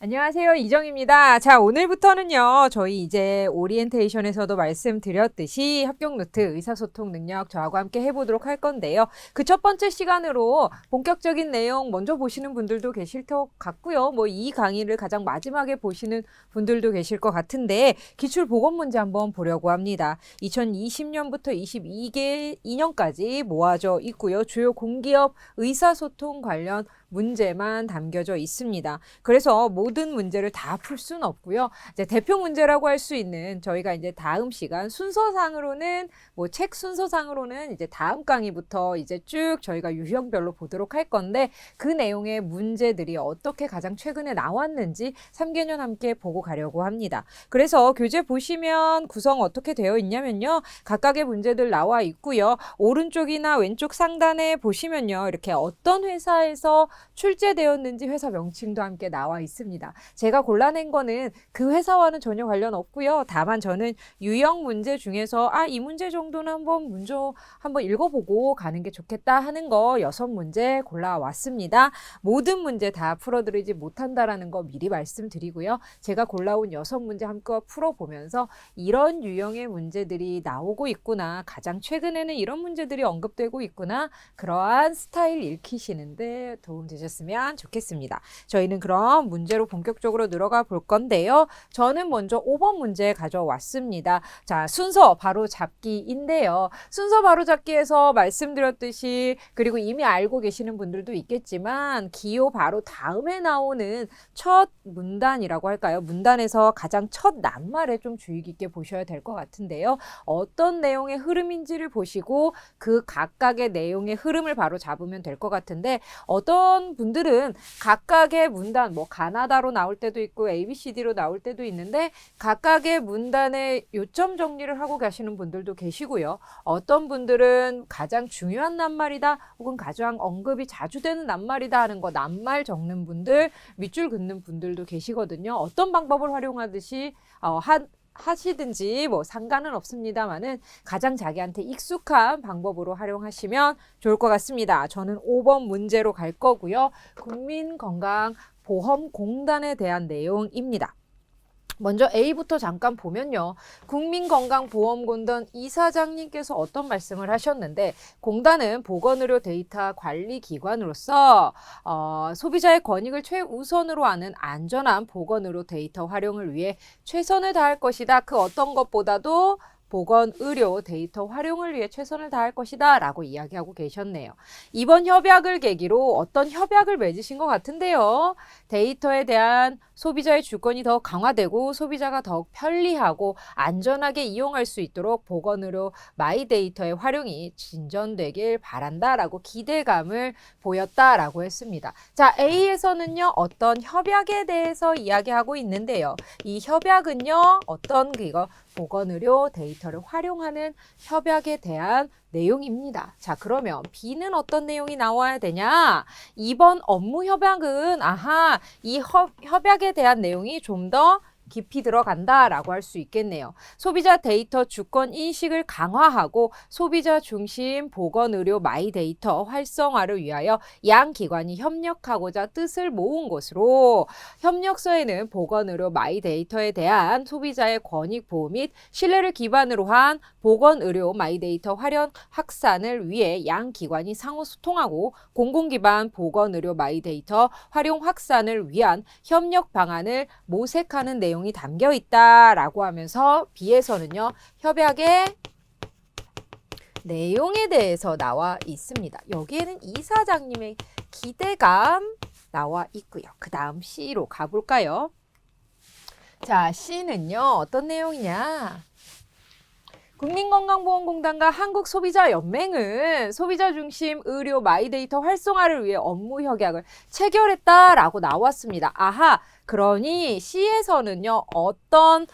안녕하세요. 이정입니다. 자, 오늘부터는요, 저희 이제 오리엔테이션에서도 말씀드렸듯이 합격 노트 의사소통 능력 저하고 함께 해보도록 할 건데요. 그 첫 번째 시간으로 본격적인 내용 먼저 보시는 분들도 계실 것 같고요. 뭐 이 강의를 가장 마지막에 보시는 분들도 계실 것 같은데, 기출 보건 문제 한번 보려고 합니다. 2020년부터 2년까지 모아져 있고요. 주요 공기업 의사소통 관련 문제만 담겨져 있습니다. 그래서 모든 문제를 다 풀 수는 없고요. 이제 대표 문제라고 할 수 있는 저희가 이제 다음 시간 순서상으로는 뭐 책 순서상으로는 이제 다음 강의부터 이제 쭉 저희가 유형별로 보도록 할 건데 그 내용의 문제들이 어떻게 가장 최근에 나왔는지 3개년 함께 보고 가려고 합니다. 그래서 교재 보시면 구성 어떻게 되어 있냐면요. 각각의 문제들 나와 있고요. 오른쪽이나 왼쪽 상단에 보시면요. 이렇게 어떤 회사에서 출제되었는지 회사 명칭도 함께 나와 있습니다. 제가 골라낸 거는 그 회사와는 전혀 관련 없고요. 다만 저는 유형 문제 중에서 이 문제 정도는 한번 읽어보고 가는 게 좋겠다 하는 거 6문제 골라왔습니다. 모든 문제 다 풀어드리지 못한다라는 거 미리 말씀드리고요. 제가 골라온 6문제 한껏 풀어보면서 이런 유형의 문제들이 나오고 있구나. 가장 최근에는 이런 문제들이 언급되고 있구나. 그러한 스타일 읽히시는데 도움 되셨으면 좋겠습니다. 저희는 그럼 문제로 본격적으로 들어가 볼 건데요. 저는 먼저 5번 문제 가져왔습니다. 자, 순서 바로 잡기인데요. 순서 바로 잡기에서 말씀드렸듯이 그리고 이미 알고 계시는 분들도 있겠지만 기호 바로 다음에 나오는 첫 문단이라고 할까요? 문단에서 가장 첫 낱말에 좀 주의 깊게 보셔야 될 것 같은데요. 어떤 내용의 흐름인지를 보시고 그 각각의 내용의 흐름을 바로 잡으면 될 것 같은데 어떤 분들은 각각의 문단, 뭐 가나다로 나올 때도 있고 ABCD로 나올 때도 있는데 각각의 문단의 요점 정리를 하고 가시는 분들도 계시고요. 어떤 분들은 가장 중요한 낱말이다 혹은 가장 언급이 자주 되는 낱말이다 하는 거 낱말 적는 분들, 밑줄 긋는 분들도 계시거든요. 어떤 방법을 활용하듯이 하시든지 뭐 상관은 없습니다만은 가장 자기한테 익숙한 방법으로 활용하시면 좋을 것 같습니다. 저는 5번 문제로 갈 거고요. 국민건강보험공단에 대한 내용입니다. 먼저 A부터 잠깐 보면요. 국민건강보험공단 이사장님께서 어떤 말씀을 하셨는데 공단은 보건의료 데이터 관리기관으로서 소비자의 권익을 최우선으로 하는 안전한 보건의료 데이터 활용을 위해 최선을 다할 것이다. 그 어떤 것보다도 보건의료 데이터 활용을 위해 최선을 다할 것이다 라고 이야기하고 계셨네요. 이번 협약을 계기로 어떤 협약을 맺으신 것 같은데요. 데이터에 대한 소비자의 주권이 더 강화되고 소비자가 더욱 편리하고 안전하게 이용할 수 있도록 보건의료 마이데이터의 활용이 진전되길 바란다라고 기대감을 보였다라고 했습니다. 자, A에서는요. 어떤 협약에 대해서 이야기하고 있는데요. 이 협약은요. 어떤 보건의료 데이터를 활용하는 협약에 대한 내용입니다. 자, 그러면 B는 어떤 내용이 나와야 되냐? 2번 업무 협약은 이 협약에 대한 내용이 좀 더 깊이 들어간다라고 할 수 있겠네요. 소비자 데이터 주권 인식을 강화하고 소비자 중심 보건의료 마이데이터 활성화를 위하여 양 기관이 협력하고자 뜻을 모은 것으로 협력서에는 보건의료 마이데이터에 대한 소비자의 권익 보호 및 신뢰를 기반으로 한 보건의료 마이데이터 활용 확산을 위해 양 기관이 상호 소통하고 공공기반 보건의료 마이데이터 활용 확산을 위한 협력 방안을 모색하는 내용이 담겨 있다라고 하면서 B에서는요. 협약의 내용에 대해서 나와 있습니다. 여기에는 이사장님의 기대감 나와 있고요. 그 다음 C로 가볼까요? 자, C는요. 어떤 내용이냐? 국민건강보험공단과 한국소비자연맹은 소비자 중심 의료 마이데이터 활성화를 위해 업무 협약을 체결했다라고 나왔습니다. 그러니 C에서는요. 어떤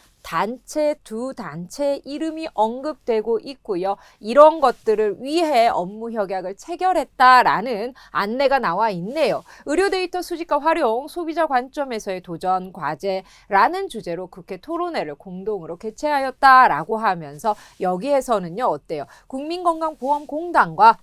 두 단체 이름이 언급되고 있고요. 이런 것들을 위해 업무 협약을 체결했다라는 안내가 나와 있네요. 의료 데이터 수집과 활용, 소비자 관점에서의 도전 과제라는 주제로 국회 토론회를 공동으로 개최하였다라고 하면서 여기에서는요. 어때요? 국민건강보험공단과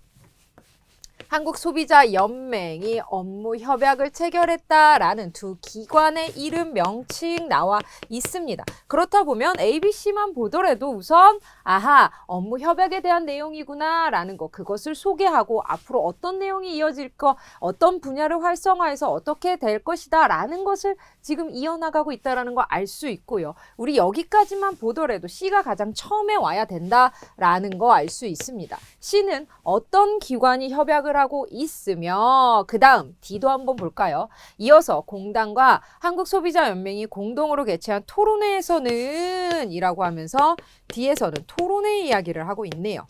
한국소비자연맹이 업무 협약을 체결했다라는 두 기관의 이름 명칭 나와 있습니다. 그렇다 보면 ABC만 보더라도 우선 아하, 업무 협약에 대한 내용이구나 라는 거, 그것을 소개하고 앞으로 어떤 내용이 이어질 거, 어떤 분야를 활성화해서 어떻게 될 것이다 라는 것을 지금 이어나가고 있다는 걸 알 수 있고요. 우리 여기까지만 보더라도 C가 가장 처음에 와야 된다라는 거 알 수 있습니다. C는 어떤 기관이 협약을 하고 있으며 그 다음 D도 한번 볼까요? 이어서 공단과 한국소비자연맹이 공동으로 개최한 토론회에서는 이라고 하면서 D에서는 토론회 이야기를 하고 있네요.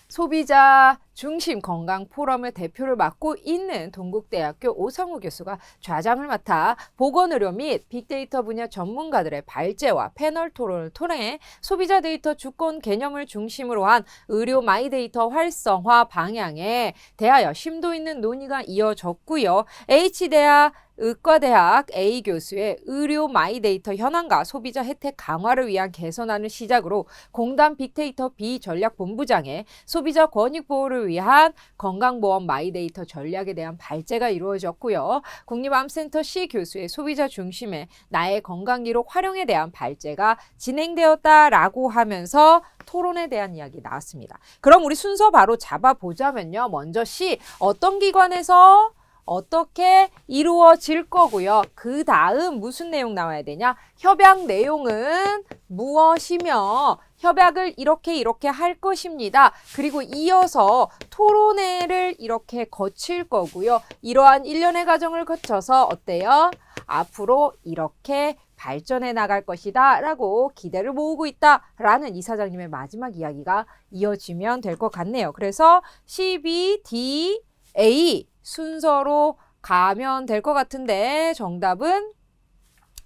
소비자 중심 건강 포럼의 대표를 맡고 있는 동국대학교 오성우 교수가 좌장을 맡아 보건의료 및 빅데이터 분야 전문가들의 발제와 패널 토론을 통해 소비자 데이터 주권 개념을 중심으로 한 의료 마이데이터 활성화 방향에 대하여 심도 있는 논의가 이어졌고요. H대학 의과대학 A 교수의 의료 마이데이터 현황과 소비자 혜택 강화를 위한 개선안을 시작으로 공단 빅데이터 비전략본부장의 소비자 권익 보호를 위한 건강보험 마이데이터 전략에 대한 발제가 이루어졌고요. 국립암센터 C 교수의 소비자 중심의 나의 건강기록 활용에 대한 발제가 진행되었다라고 하면서 토론에 대한 이야기 나왔습니다. 그럼 우리 순서 바로 잡아보자면요. 먼저 C, 어떤 기관에서 어떻게 이루어질 거고요. 그 다음 무슨 내용 나와야 되냐? 협약 내용은 무엇이며 협약을 이렇게 할 것입니다. 그리고 이어서 토론회를 이렇게 거칠 거고요. 이러한 일련의 과정을 거쳐서 어때요? 앞으로 이렇게 발전해 나갈 것이다 라고 기대를 모으고 있다 라는 이사장님의 마지막 이야기가 이어지면 될 것 같네요. 그래서 C, B, D, A 순서로 가면 될 것 같은데 정답은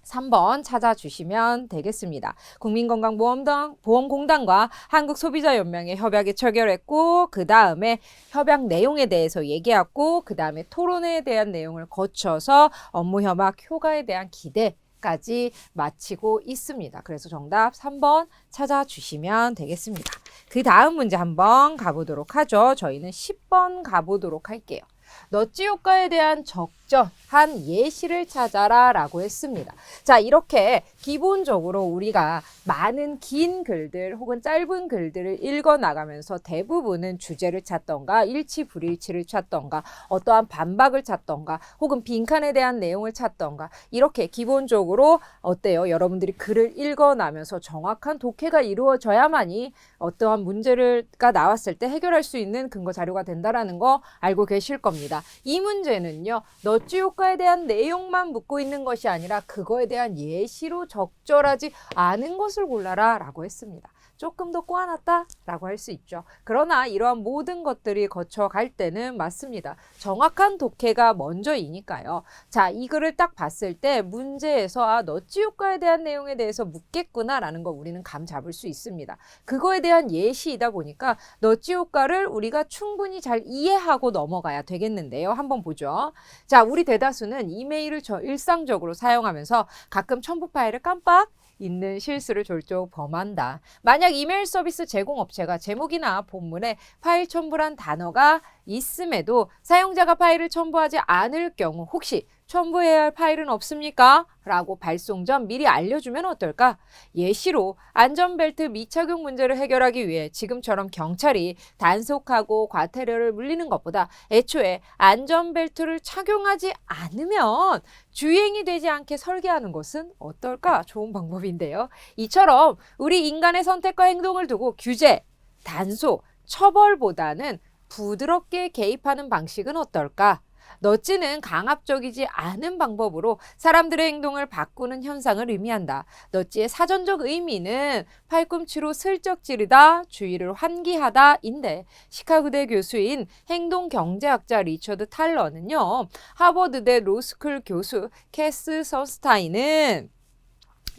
3번 찾아주시면 되겠습니다. 국민건강보험공단과 한국소비자연맹의 협약이 체결했고 그 다음에 협약 내용에 대해서 얘기했고 그 다음에 토론회에 대한 내용을 거쳐서 업무협약 효과에 대한 기대까지 마치고 있습니다. 그래서 정답 3번 찾아주시면 되겠습니다. 그 다음 문제 한번 가보도록 하죠. 저희는 10번 가보도록 할게요. 너찌 효과에 대한 적절한 예시를 찾아라 라고 했습니다. 자, 이렇게 기본적으로 우리가 많은 긴 글들 혹은 짧은 글들을 읽어 나가면서 대부분은 주제를 찾던가 일치 불일치를 찾던가 어떠한 반박을 찾던가 혹은 빈칸에 대한 내용을 찾던가 이렇게 기본적으로 어때요? 여러분들이 글을 읽어 나면서 정확한 독해가 이루어져야만이 어떠한 문제가 나왔을 때 해결할 수 있는 근거 자료가 된다라는 거 알고 계실 겁니다. 이 문제는요. 너찌 효과에 대한 내용만 묻고 있는 것이 아니라 그거에 대한 예시로 적절하지 않은 것을 골라라 라고 했습니다. 조금 더 꼬아놨다 라고 할 수 있죠. 그러나 이러한 모든 것들이 거쳐갈 때는 맞습니다. 정확한 독해가 먼저이니까요. 자, 이 글을 딱 봤을 때 문제에서 너찌 효과에 대한 내용에 대해서 묻겠구나 라는 거 우리는 감 잡을 수 있습니다. 그거에 대한 예시이다 보니까 너찌 효과를 우리가 충분히 잘 이해하고 넘어가야 되겠는데요. 한번 보죠. 자, 우리 대다수는 이메일을 일상적으로 사용하면서 가끔 첨부 파일을 깜빡 있는 실수를 졸졸 범한다. 만약 이메일 서비스 제공업체가 제목이나 본문에 파일 첨부란 단어가 있음에도 사용자가 파일을 첨부하지 않을 경우 혹시 첨부해야 할 파일은 없습니까? 라고 발송 전 미리 알려주면 어떨까? 예시로 안전벨트 미착용 문제를 해결하기 위해 지금처럼 경찰이 단속하고 과태료를 물리는 것보다 애초에 안전벨트를 착용하지 않으면 주행이 되지 않게 설계하는 것은 어떨까? 좋은 방법인데요. 이처럼 우리 인간의 선택과 행동을 두고 규제, 단속, 처벌보다는 부드럽게 개입하는 방식은 어떨까? 너찌는 강압적이지 않은 방법으로 사람들의 행동을 바꾸는 현상을 의미한다. 너찌의 사전적 의미는 팔꿈치로 슬쩍 찌르다, 주의를 환기하다인데 시카고대 교수인 행동경제학자 리처드 탈러는요. 하버드대 로스쿨 교수 캐스 서스타인은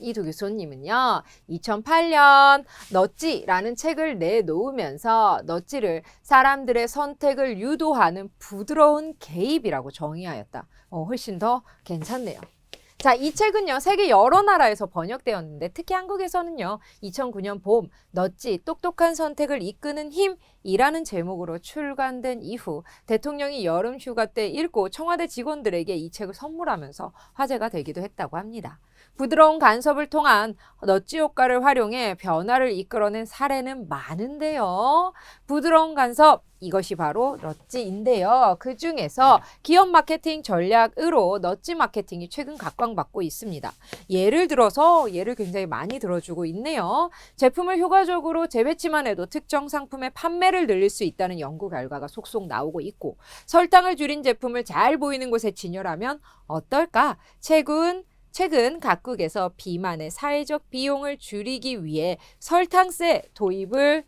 이 두 교수님은요. 2008년 너찌라는 책을 내놓으면서 너찌를 사람들의 선택을 유도하는 부드러운 개입이라고 정의하였다. 훨씬 더 괜찮네요. 자, 이 책은요, 세계 여러 나라에서 번역되었는데 특히 한국에서는요, 2009년 봄, 넛지 똑똑한 선택을 이끄는 힘이라는 제목으로 출간된 이후 대통령이 여름 휴가 때 읽고 청와대 직원들에게 이 책을 선물하면서 화제가 되기도 했다고 합니다. 부드러운 간섭을 통한 넛지 효과를 활용해 변화를 이끌어낸 사례는 많은데요. 부드러운 간섭, 이것이 바로 넛지인데요. 그 중에서 기업 마케팅 전략으로 넛지 마케팅이 최근 각광받고 있습니다. 예를 들어서 예를 굉장히 많이 들어주고 있네요. 제품을 효과적으로 재배치만 해도 특정 상품의 판매를 늘릴 수 있다는 연구 결과가 속속 나오고 있고, 설탕을 줄인 제품을 잘 보이는 곳에 진열하면 어떨까? 최근 각국에서 비만의 사회적 비용을 줄이기 위해 설탕세 도입을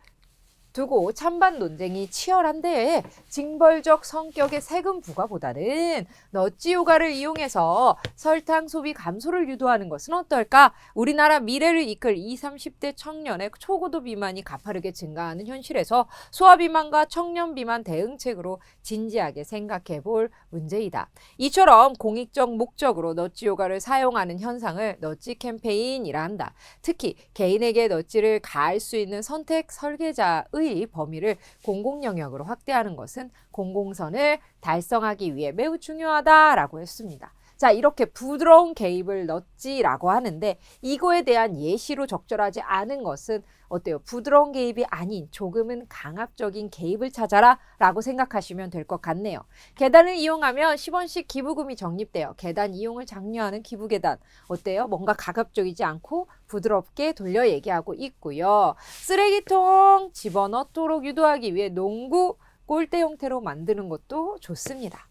두고 찬반 논쟁이 치열한데, 징벌적 성격의 세금 부과보다는 넛지 효과를 이용해서 설탕 소비 감소를 유도하는 것은 어떨까? 우리나라 미래를 이끌 20, 30대 청년의 초고도 비만이 가파르게 증가하는 현실에서 소아비만과 청년비만 대응책으로 진지하게 생각해 볼 문제이다. 이처럼 공익적 목적으로 넛지 효과를 사용하는 현상을 넛지 캠페인이라 한다. 특히 개인에게 넛지를 가할 수 있는 선택 설계자의 범위를 공공영역으로 확대하는 것은 공공선을 달성하기 위해 매우 중요하다라고 했습니다. 자, 이렇게 부드러운 개입을 넛지라고 하는데, 이거에 대한 예시로 적절하지 않은 것은 어때요? 부드러운 개입이 아닌 조금은 강압적인 개입을 찾아라 라고 생각하시면 될 것 같네요. 계단을 이용하면 10원씩 기부금이 적립돼요. 계단 이용을 장려하는 기부계단. 어때요? 뭔가 가급적이지 않고 부드럽게 돌려 얘기하고 있고요. 쓰레기통 집어넣도록 유도하기 위해 농구 골대 형태로 만드는 것도 좋습니다.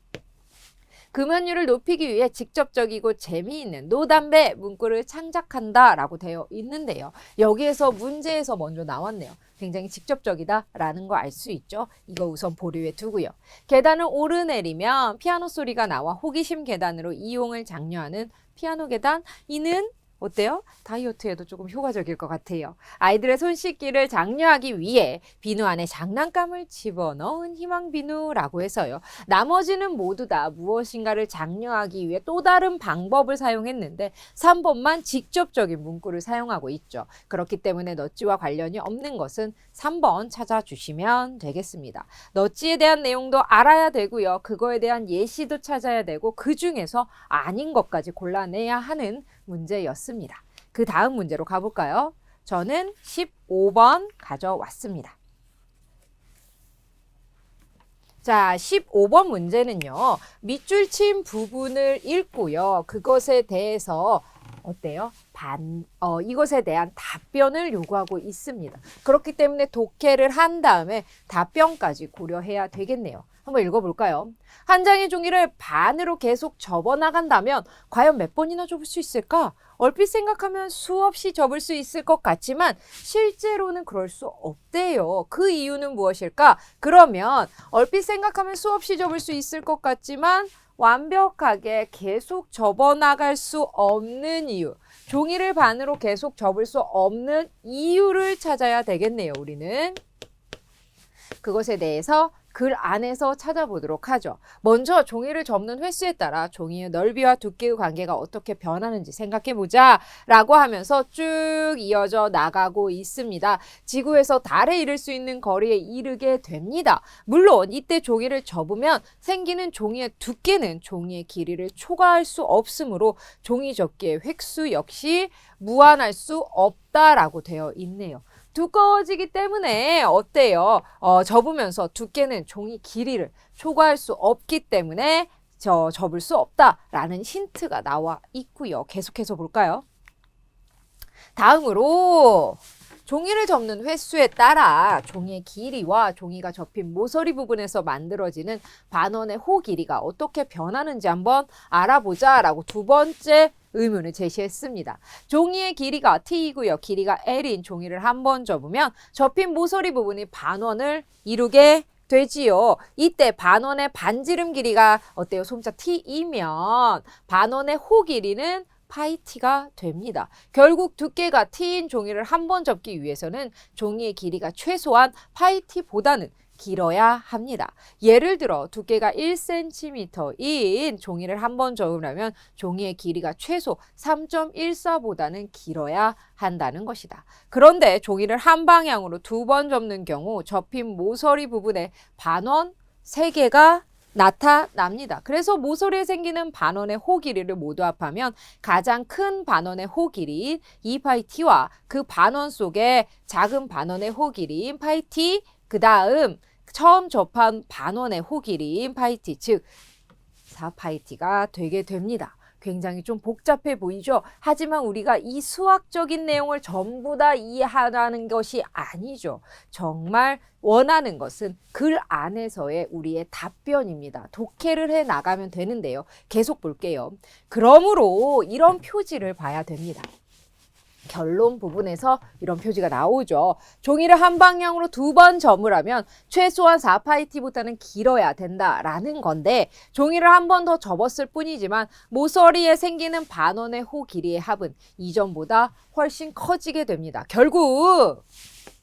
금연율을 높이기 위해 직접적이고 재미있는 노담배 문구를 창작한다라고 되어 있는데요. 여기에서 문제에서 먼저 나왔네요. 굉장히 직접적이다라는 거 알 수 있죠. 이거 우선 보류해 두고요. 계단을 오르내리면 피아노 소리가 나와 호기심 계단으로 이용을 장려하는 피아노 계단. 이는 어때요? 다이어트에도 조금 효과적일 것 같아요. 아이들의 손 씻기를 장려하기 위해 비누 안에 장난감을 집어넣은 희망비누라고 해서요. 나머지는 모두 다 무엇인가를 장려하기 위해 또 다른 방법을 사용했는데 3번만 직접적인 문구를 사용하고 있죠. 그렇기 때문에 넛지와 관련이 없는 것은 3번 찾아주시면 되겠습니다. 넛지에 대한 내용도 알아야 되고요. 그거에 대한 예시도 찾아야 되고, 그 중에서 아닌 것까지 골라내야 하는 문제였습니다. 그 다음 문제로 가볼까요? 저는 15번 가져왔습니다. 자, 15번 문제는요, 밑줄 친 부분을 읽고요. 그것에 대해서 어때요? 이것에 대한 답변을 요구하고 있습니다. 그렇기 때문에 독해를 한 다음에 답변까지 고려해야 되겠네요. 한번 읽어볼까요? 한 장의 종이를 반으로 계속 접어나간다면 과연 몇 번이나 접을 수 있을까? 얼핏 생각하면 수없이 접을 수 있을 것 같지만 실제로는 그럴 수 없대요. 그 이유는 무엇일까? 그러면 얼핏 생각하면 수없이 접을 수 있을 것 같지만 완벽하게 계속 접어나갈 수 없는 이유, 종이를 반으로 계속 접을 수 없는 이유를 찾아야 되겠네요. 우리는 그것에 대해서 글 안에서 찾아보도록 하죠. 먼저 종이를 접는 횟수에 따라 종이의 넓이와 두께의 관계가 어떻게 변하는지 생각해보자 라고 하면서 쭉 이어져 나가고 있습니다. 지구에서 달에 이를 수 있는 거리에 이르게 됩니다. 물론 이때 종이를 접으면 생기는 종이의 두께는 종이의 길이를 초과할 수 없으므로 종이 접기의 획수 역시 무한할 수 없다라고 되어 있네요. 두꺼워지기 때문에 어때요? 접으면서 두께는 종이 길이를 초과할 수 없기 때문에 접을 수 없다라는 힌트가 나와 있고요. 계속해서 볼까요? 다음으로 종이를 접는 횟수에 따라 종이의 길이와 종이가 접힌 모서리 부분에서 만들어지는 반원의 호 길이가 어떻게 변하는지 한번 알아보자라고 두 번째 의문을 제시했습니다. 종이의 길이가 T이고요. 길이가 L인 종이를 한번 접으면 접힌 모서리 부분이 반원을 이루게 되지요. 이때 반원의 반지름 길이가 어때요? 솜자 T이면 반원의 호 길이는 파이 T가 됩니다. 결국 두께가 T인 종이를 한 번 접기 위해서는 종이의 길이가 최소한 파이 T보다는 길어야 합니다. 예를 들어 두께가 1cm인 종이를 한 번 접으려면 종이의 길이가 최소 3.14보다는 길어야 한다는 것이다. 그런데 종이를 한 방향으로 2번 접는 경우 접힌 모서리 부분에 반원 3개가 나타납니다. 그래서 모서리에 생기는 반원의 호 길이를 모두 합하면 가장 큰 반원의 호 길이인 2파이 t와 그 반원 속에 작은 반원의 호 길이인 파이 t, 그 다음 처음 접한 반원의 호 길이인 파이 t, 즉 4파이 t가 되게 됩니다. 굉장히 좀 복잡해 보이죠? 하지만 우리가 이 수학적인 내용을 전부 다 이해하라는 것이 아니죠. 정말 원하는 것은 글 안에서의 우리의 답변입니다. 독해를 해 나가면 되는데요. 계속 볼게요. 그러므로 이런 표지를 봐야 됩니다. 결론 부분에서 이런 표지가 나오죠. 종이를 한 방향으로 2번 접으라면 최소한 4파이 t보다는 길어야 된다라는 건데 종이를 한 번 더 접었을 뿐이지만 모서리에 생기는 반원의 호 길이의 합은 이전보다 훨씬 커지게 됩니다. 결국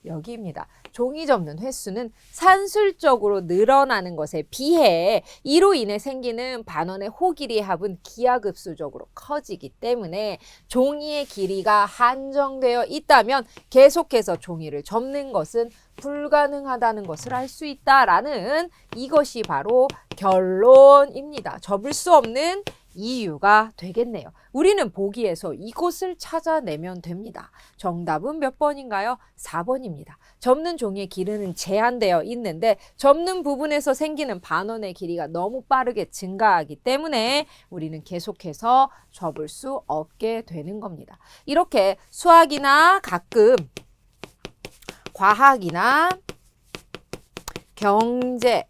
여기입니다. 종이 접는 횟수는 산술적으로 늘어나는 것에 비해 이로 인해 생기는 반원의 호 길이의 합은 기하급수적으로 커지기 때문에 종이의 길이가 한정되어 있다면 계속해서 종이를 접는 것은 불가능하다는 것을 알 수 있다라는 이것이 바로 결론입니다. 접을 수 없는 이유가 되겠네요. 우리는 보기에서 이것을 찾아내면 됩니다. 정답은 몇 번인가요? 4번입니다. 접는 종이의 길이는 제한되어 있는데 접는 부분에서 생기는 반원의 길이가 너무 빠르게 증가하기 때문에 우리는 계속해서 접을 수 없게 되는 겁니다. 이렇게 수학이나 가끔 과학이나 경제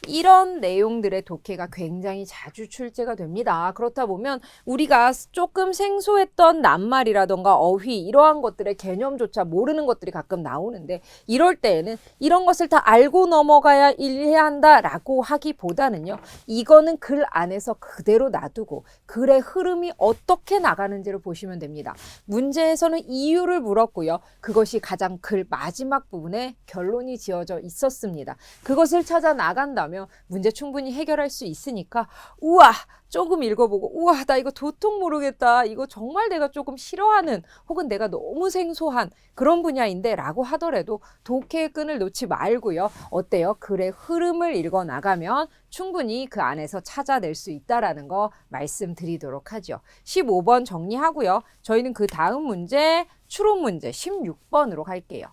이런 내용들의 독해가 굉장히 자주 출제가 됩니다. 그렇다 보면 우리가 조금 생소했던 낱말이라던가 어휘 이러한 것들의 개념조차 모르는 것들이 가끔 나오는데 이럴 때에는 이런 것을 다 알고 넘어가야 이해해야 한다라고 하기보다는요. 이거는 글 안에서 그대로 놔두고 글의 흐름이 어떻게 나가는지를 보시면 됩니다. 문제에서는 이유를 물었고요. 그것이 가장 글 마지막 부분에 결론이 지어져 있었습니다. 그것을 찾아 나간다면 문제 충분히 해결할 수 있으니까 우와 조금 읽어보고 우와 나 이거 도통 모르겠다 이거 정말 내가 조금 싫어하는 혹은 내가 너무 생소한 그런 분야인데 라고 하더라도 독해의 끈을 놓지 말고요. 어때요? 글의 흐름을 읽어 나가면 충분히 그 안에서 찾아낼 수 있다라는 거 말씀드리도록 하죠. 15번 정리하고요. 저희는 그 다음 문제 추론 문제 16번으로 갈게요.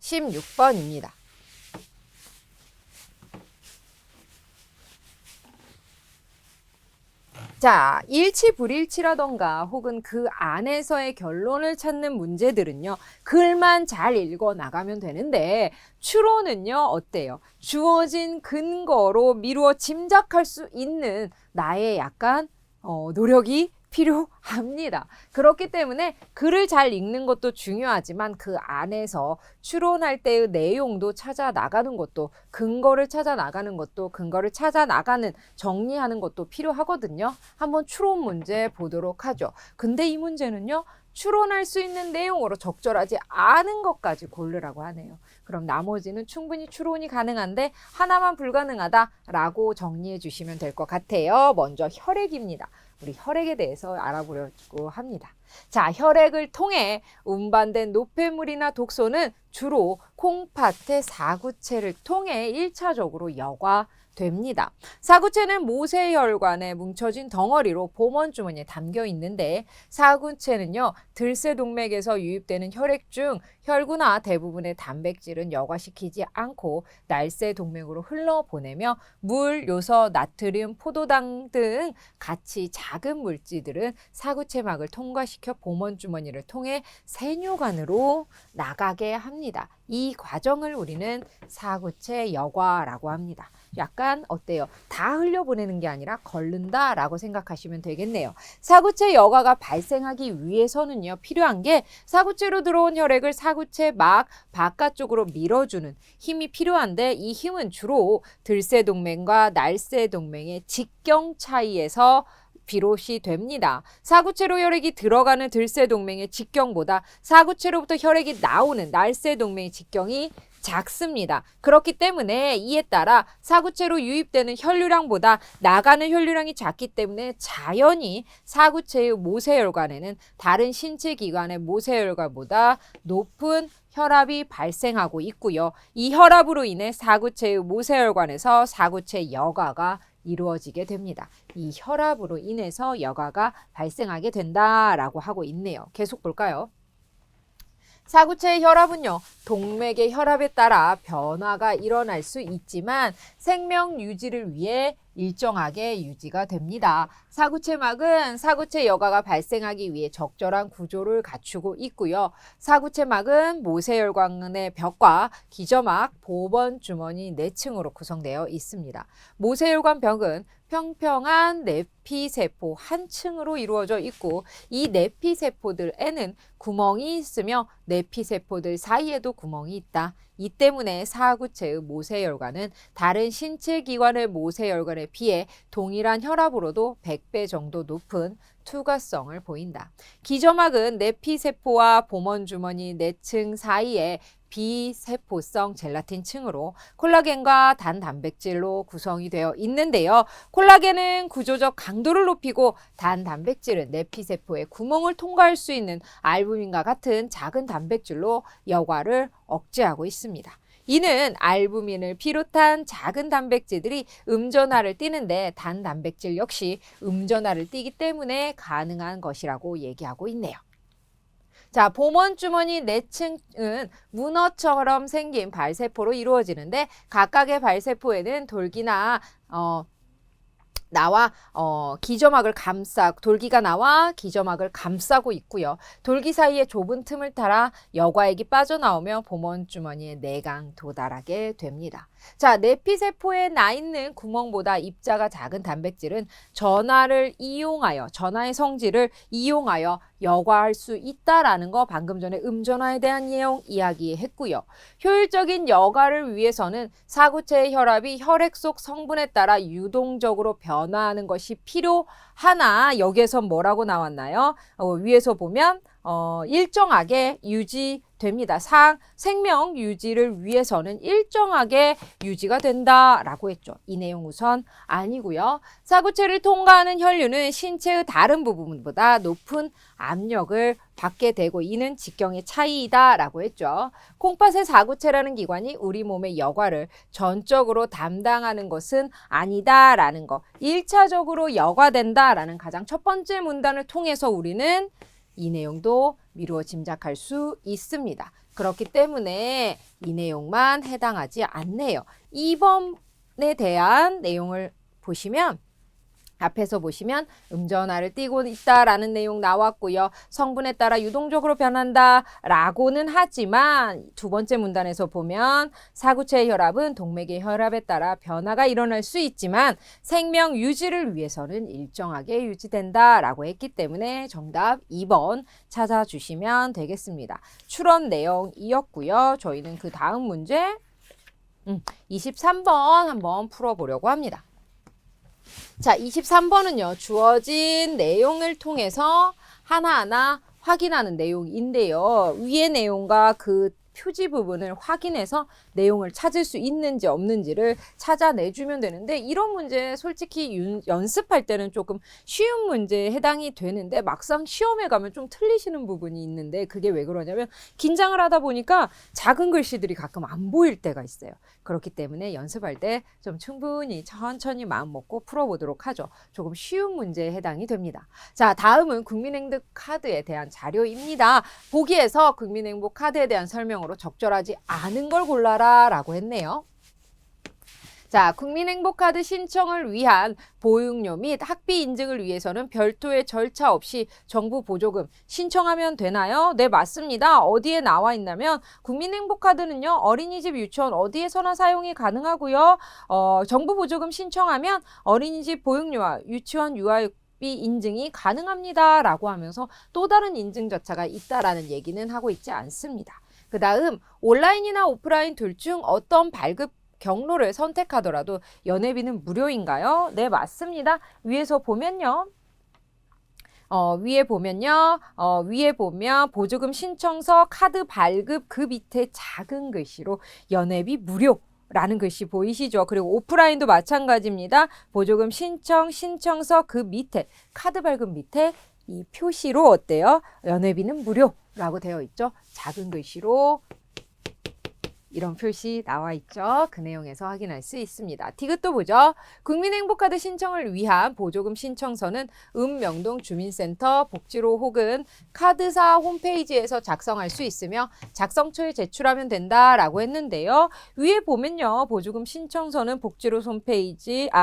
16번입니다. 자, 일치 불일치라던가 혹은 그 안에서의 결론을 찾는 문제들은요. 글만 잘 읽어 나가면 되는데 추론은요. 어때요? 주어진 근거로 미루어 짐작할 수 있는 나의 약간 노력이 필요합니다. 그렇기 때문에 글을 잘 읽는 것도 중요하지만 그 안에서 추론할 때의 내용도 찾아 나가는 것도 근거를 찾아 나가는 것도 근거를 찾아 나가는 정리하는 것도 필요하거든요. 한번 추론 문제 보도록 하죠. 근데 이 문제는요. 추론할 수 있는 내용으로 적절하지 않은 것까지 고르라고 하네요. 그럼 나머지는 충분히 추론이 가능한데 하나만 불가능하다라고 정리해 주시면 될 것 같아요. 먼저 혈액입니다. 우리 혈액에 대해서 알아보려고 합니다. 자, 혈액을 통해 운반된 노폐물이나 독소는 주로 콩팥의 사구체를 통해 1차적으로 여과됩니다. 사구체는 모세혈관에 뭉쳐진 덩어리로 보먼주머니에 담겨 있는데 사구체는요. 들쇠동맥에서 유입되는 혈액 중 혈구나 대부분의 단백질은 여과시키지 않고 날쇠동맥으로 흘러보내며 물, 요소, 나트륨, 포도당 등 같이 작은 물질들은 사구체막을 통과시켜 보먼주머니를 통해 세뇨관으로 나가게 합니다. 이 과정을 우리는 사구체 여과라고 합니다. 약간 어때요? 다 흘려보내는 게 아니라 걸른다라고 생각하시면 되겠네요. 사구체 여과가 발생하기 위해서는요. 필요한 게 사구체로 들어온 혈액을 사구체 막 바깥쪽으로 밀어주는 힘이 필요한데 이 힘은 주로 들쇠동맥과 날쇠동맥의 직경 차이에서 비롯이 됩니다. 사구체로 혈액이 들어가는 들쇠동맥의 직경보다 사구체로부터 혈액이 나오는 날쇠동맥의 직경이 작습니다. 그렇기 때문에 이에 따라 사구체로 유입되는 혈류량보다 나가는 혈류량이 작기 때문에 자연히 사구체의 모세혈관에는 다른 신체 기관의 모세혈관보다 높은 혈압이 발생하고 있고요. 이 혈압으로 인해 사구체의 모세혈관에서 사구체 여과가 이루어지게 됩니다. 이 혈압으로 인해서 여과가 발생하게 된다라고 하고 있네요. 계속 볼까요? 사구체의 혈압은요, 동맥의 혈압에 따라 변화가 일어날 수 있지만 생명 유지를 위해 일정하게 유지가 됩니다. 사구체막은 사구체 여과가 발생하기 위해 적절한 구조를 갖추고 있고요. 사구체막은 모세혈관의 벽과 기저막, 보번 주머니 4층으로 구성되어 있습니다. 모세혈관 벽은 평평한 내피세포 한 층으로 이루어져 있고 이 내피세포들에는 구멍이 있으며 내피세포들 사이에도 구멍이 있다. 이 때문에 사구체의 모세혈관은 다른 신체 기관의 모세혈관에 비해 동일한 혈압으로도 100배 정도 높은 투과성을 보인다. 기저막은 내피세포와 보먼주머니 4층 사이에 비세포성 젤라틴 층으로 콜라겐과 단단백질로 구성이 되어 있는데요. 콜라겐은 구조적 강도를 높이고 단단백질은 내피세포의 구멍을 통과할 수 있는 알부민과 같은 작은 단백질로 여과를 억제하고 있습니다. 이는 알부민을 비롯한 작은 단백질들이 음전하를 띠는데 단단백질 역시 음전하를 띠기 때문에 가능한 것이라고 얘기하고 있네요. 자, 보먼주머니 4층은 문어처럼 생긴 발세포로 이루어지는데 각각의 발세포에는 돌기가 나와 기저막을 감싸고 있고요. 돌기 사이에 좁은 틈을 따라 여과액이 빠져나오며 보먼주머니의 내강 도달하게 됩니다. 자, 내피세포에 나 있는 구멍보다 입자가 작은 단백질은 전하의 성질을 이용하여 여과할 수 있다라는 거 방금 전에 음전화에 대한 내용 이야기했고요. 효율적인 여과를 위해서는 사구체의 혈압이 혈액 속 성분에 따라 유동적으로 변화하는 것이 필요하나 여기에서 뭐라고 나왔나요? 위에서 보면 일정하게 유지됩니다. 생명 유지를 위해서는 일정하게 유지가 된다라고 했죠. 이 내용 우선 아니고요. 사구체를 통과하는 혈류는 신체의 다른 부분보다 높은 압력을 받게 되고 이는 직경의 차이이다라고 했죠. 콩팥의 사구체라는 기관이 우리 몸의 여과를 전적으로 담당하는 것은 아니다라는 거. 1차적으로 여과된다라는 가장 첫 번째 문단을 통해서 우리는 이 내용도 미루어 짐작할 수 있습니다. 그렇기 때문에 이 내용만 해당하지 않네요. 2번에 대한 내용을 보시면 앞에서 보시면 음전하를 띠고 있다라는 내용 나왔고요. 성분에 따라 유동적으로 변한다라고는 하지만 두 번째 문단에서 보면 사구체의 혈압은 동맥의 혈압에 따라 변화가 일어날 수 있지만 생명 유지를 위해서는 일정하게 유지된다라고 했기 때문에 정답 2번 찾아주시면 되겠습니다. 출원 내용이었고요. 저희는 그 다음 문제 23번 한번 풀어보려고 합니다. 자, 23번은요. 주어진 내용을 통해서 하나하나 확인하는 내용인데요. 위의 내용과 그 표지 부분을 확인해서 내용을 찾을 수 있는지 없는지를 찾아내주면 되는데 이런 문제 솔직히 연습할 때는 조금 쉬운 문제에 해당이 되는데 막상 시험에 가면 좀 틀리시는 부분이 있는데 그게 왜 그러냐면 긴장을 하다 보니까 작은 글씨들이 가끔 안 보일 때가 있어요. 그렇기 때문에 연습할 때 좀 충분히 천천히 마음 먹고 풀어보도록 하죠. 조금 쉬운 문제에 해당이 됩니다. 자, 다음은 국민행복카드에 대한 자료입니다. 보기에서 국민행복카드에 대한 설명으로 적절하지 않은 걸 골라라 라고 했네요. 자, 국민행복카드 신청을 위한 보육료 및 학비 인증을 위해서는 별도의 절차 없이 정부 보조금 신청하면 되나요? 네, 맞습니다. 어디에 나와 있냐면 국민행복카드는요. 어린이집, 유치원 어디에서나 사용이 가능하고요. 정부 보조금 신청하면 어린이집 보육료와 유치원 유아육비 인증이 가능합니다. 라고 하면서 또 다른 인증 절차가 있다라는 얘기는 하고 있지 않습니다. 그 다음 온라인이나 오프라인 둘 중 어떤 발급 경로를 선택하더라도 연회비는 무료인가요? 네, 맞습니다. 위에서 보면요. 위에 보면요. 위에 보면 보조금 신청서 카드 발급 그 밑에 작은 글씨로 연회비 무료 라는 글씨 보이시죠? 그리고 오프라인도 마찬가지입니다. 보조금 신청서 그 밑에 카드 발급 밑에 이 표시로 어때요? 연회비는 무료라고 되어 있죠? 작은 글씨로 이런 표시 나와 있죠. 그 내용에서 확인할 수 있습니다. 디귿도 보죠. 국민행복카드 신청을 위한 보조금 신청서는 읍명동 주민센터 복지로 혹은 카드사 홈페이지에서 작성할 수 있으며 작성 초에 제출하면 된다라고 했는데요. 위에 보면요. 보조금 신청서는 복지로 홈페이지나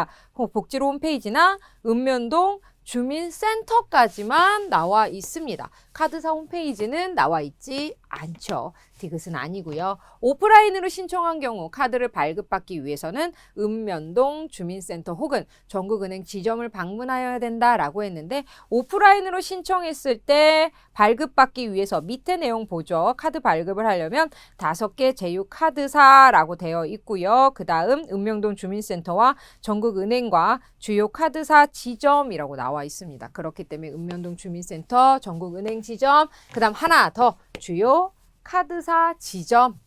읍면동 주민센터까지만 나와 있습니다. 카드사 홈페이지는 나와 있지 않죠. 디귿은 아니고요. 오프라인으로 신청한 경우 카드를 발급받기 위해서는 읍면동 주민센터 혹은 전국은행 지점을 방문하여야 된다라고 했는데 오프라인으로 신청했을 때 발급받기 위해서 밑에 내용 보죠. 카드 발급을 하려면 5개 제휴 카드사라고 되어 있고요. 그 다음 읍면동 주민센터와 전국은행과 주요 카드사 지점이라고 나와 있습니다. 그렇기 때문에 읍면동 주민센터, 전국은행 지점, 그 다음 하나 더 주요 카드사 지점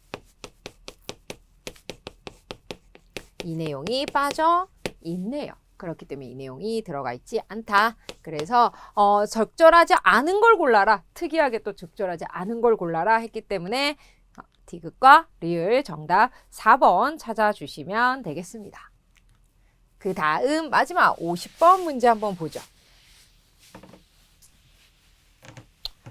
이 내용이 빠져 있네요. 그렇기 때문에 이 내용이 들어가 있지 않다. 그래서 적절하지 않은 걸 골라라. 특이하게 또 적절하지 않은 걸 골라라 했기 때문에 디귿과 리을 정답 4번 찾아주시면 되겠습니다. 그 다음 마지막 50번 문제 한번 보죠.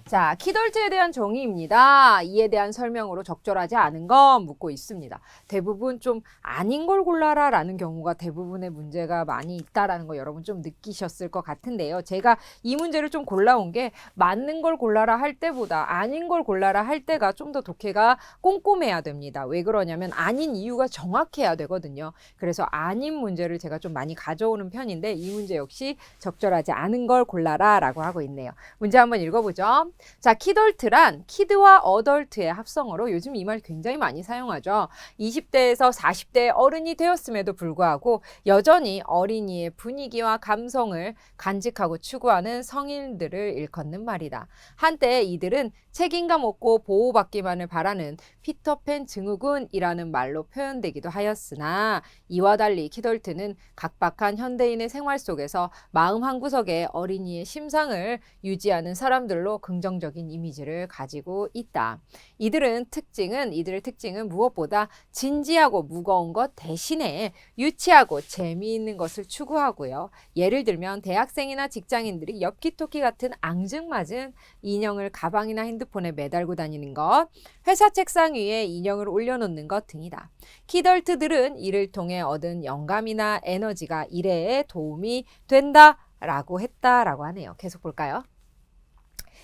자, 키덜트에 대한 정의입니다. 이에 대한 설명으로 적절하지 않은 건 묻고 있습니다. 대부분 좀 아닌 걸 골라라 라는 경우가 대부분의 문제가 많이 있다라는 거 여러분 좀 느끼셨을 것 같은데요. 제가 이 문제를 좀 골라온 게 맞는 걸 골라라 할 때보다 아닌 걸 골라라 할 때가 좀 더 독해가 꼼꼼해야 됩니다. 왜 그러냐면 아닌 이유가 정확해야 되거든요. 그래서 아닌 문제를 제가 좀 많이 가져오는 편인데 이 문제 역시 적절하지 않은 걸 골라라 라고 하고 있네요. 문제 한번 읽어보죠. 자, 키덜트란 키드와 어덜트의 합성어로 요즘 이 말 굉장히 많이 사용하죠. 20대에서 40대 어른이 되었음에도 불구하고 여전히 어린이의 분위기와 감성을 간직하고 추구하는 성인들을 일컫는 말이다. 한때 이들은 책임감 없고 보호받기만을 바라는 피터팬 증후군이라는 말로 표현되기도 하였으나 이와 달리 키덜트는 각박한 현대인의 생활 속에서 마음 한구석에 어린이의 심상을 유지하는 사람들로 긍정적인 이미지를 가지고 있다. 이들의 특징은 무엇보다 진지하고 무거운 것 대신에 유치하고 재미있는 것을 추구하고요. 예를 들면 대학생이나 직장인들이 엽기토끼 같은 앙증맞은 인형을 가방이나 핸드폰에 매달고 다니는 것, 회사 책상 위에 인형을 올려놓는 것 등이다. 키덜트들은 이를 통해 얻은 영감이나 에너지가 일에 도움이 된다라고 했다라고 하네요. 계속 볼까요?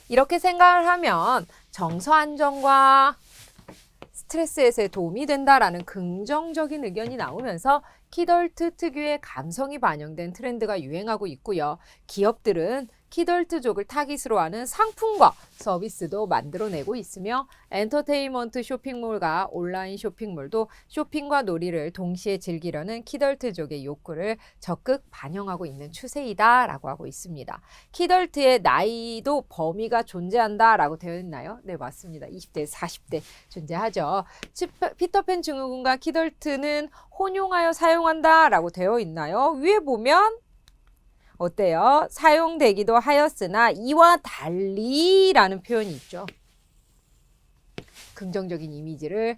이렇게 생각을 하면 정서 안정과 스트레스 해소에 도움이 된다라는 긍정적인 의견이 나오면서 키덜트 특유의 감성이 반영된 트렌드가 유행하고 있고요. 기업들은 키덜트족을 타깃으로 하는 상품과 서비스도 만들어내고 있으며 엔터테인먼트 쇼핑몰과 온라인 쇼핑몰도 쇼핑과 놀이를 동시에 즐기려는 키덜트족의 욕구를 적극 반영하고 있는 추세이다라고 하고 있습니다. 키덜트의 나이도 범위가 존재한다라고 되어 있나요? 네, 맞습니다. 20대, 40대 존재하죠. 피터팬 증후군과 키덜트는 혼용하여 사용한다라고 되어 있나요? 위에 보면 어때요? 사용되기도 하였으나 이와 달리라는 표현이 있죠. 긍정적인 이미지를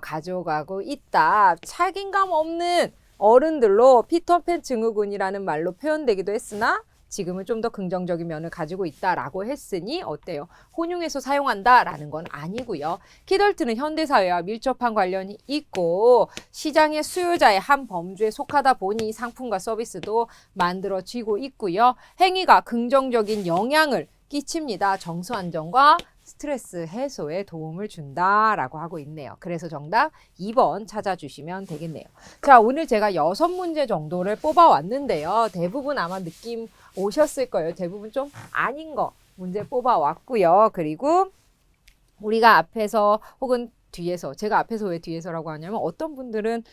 가져가고 있다. 책임감 없는 어른들로 피터팬 증후군이라는 말로 표현되기도 했으나 지금은 좀 더 긍정적인 면을 가지고 있다라고 했으니 어때요? 혼용해서 사용한다라는 건 아니고요. 키덜트는 현대사회와 밀접한 관련이 있고 시장의 수요자의 한 범주에 속하다 보니 상품과 서비스도 만들어지고 있고요. 행위가 긍정적인 영향을 끼칩니다. 정서 안정과 스트레스 해소에 도움을 준다라고 하고 있네요. 그래서 정답 2번 찾아주시면 되겠네요. 자, 오늘 제가 6문제 정도를 뽑아왔는데요. 대부분 아마 느낌 오셨을 거예요. 대부분 좀 아닌 거 문제 뽑아왔고요. 그리고 우리가 앞에서 혹은 뒤에서, 제가 앞에서 왜 뒤에서라고 하냐면 어떤 분들은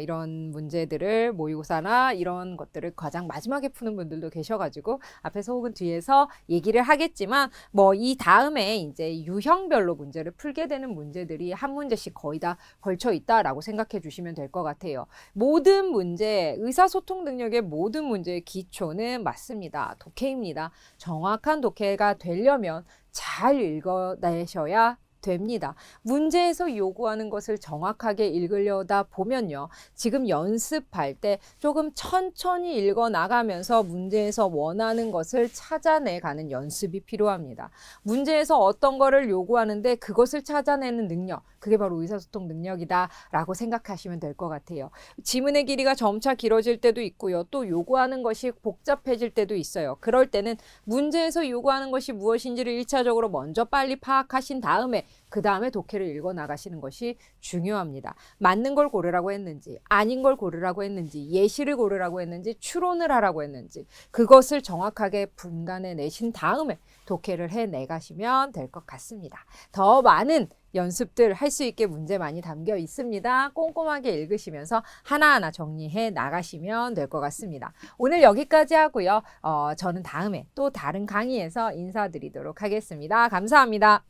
이런 문제들을 모의고사나 이런 것들을 가장 마지막에 푸는 분들도 계셔가지고 앞에서 혹은 뒤에서 얘기를 하겠지만 뭐 이 다음에 이제 유형별로 문제를 풀게 되는 문제들이 한 문제씩 거의 다 걸쳐 있다라고 생각해 주시면 될 것 같아요. 모든 문제, 의사소통 능력의 모든 문제의 기초는 맞습니다. 독해입니다. 정확한 독해가 되려면 잘 읽어내셔야 됩니다. 문제에서 요구하는 것을 정확하게 읽으려다 보면요. 지금 연습할 때 조금 천천히 읽어 나가면서 문제에서 원하는 것을 찾아내가는 연습이 필요합니다. 문제에서 어떤 거를 요구하는데 그것을 찾아내는 능력, 그게 바로 의사소통 능력이다라고 생각하시면 될 것 같아요. 지문의 길이가 점차 길어질 때도 있고요. 또 요구하는 것이 복잡해질 때도 있어요. 그럴 때는 문제에서 요구하는 것이 무엇인지를 1차적으로 먼저 빨리 파악하신 다음에 그 다음에 독해를 읽어 나가시는 것이 중요합니다. 맞는 걸 고르라고 했는지, 아닌 걸 고르라고 했는지, 예시를 고르라고 했는지, 추론을 하라고 했는지 그것을 정확하게 분간해 내신 다음에 독해를 해 내가시면 될 것 같습니다. 더 많은 연습들 할 수 있게 문제 많이 담겨 있습니다. 꼼꼼하게 읽으시면서 하나하나 정리해 나가시면 될 것 같습니다. 오늘 여기까지 하고요. 저는 다음에 또 다른 강의에서 인사드리도록 하겠습니다. 감사합니다.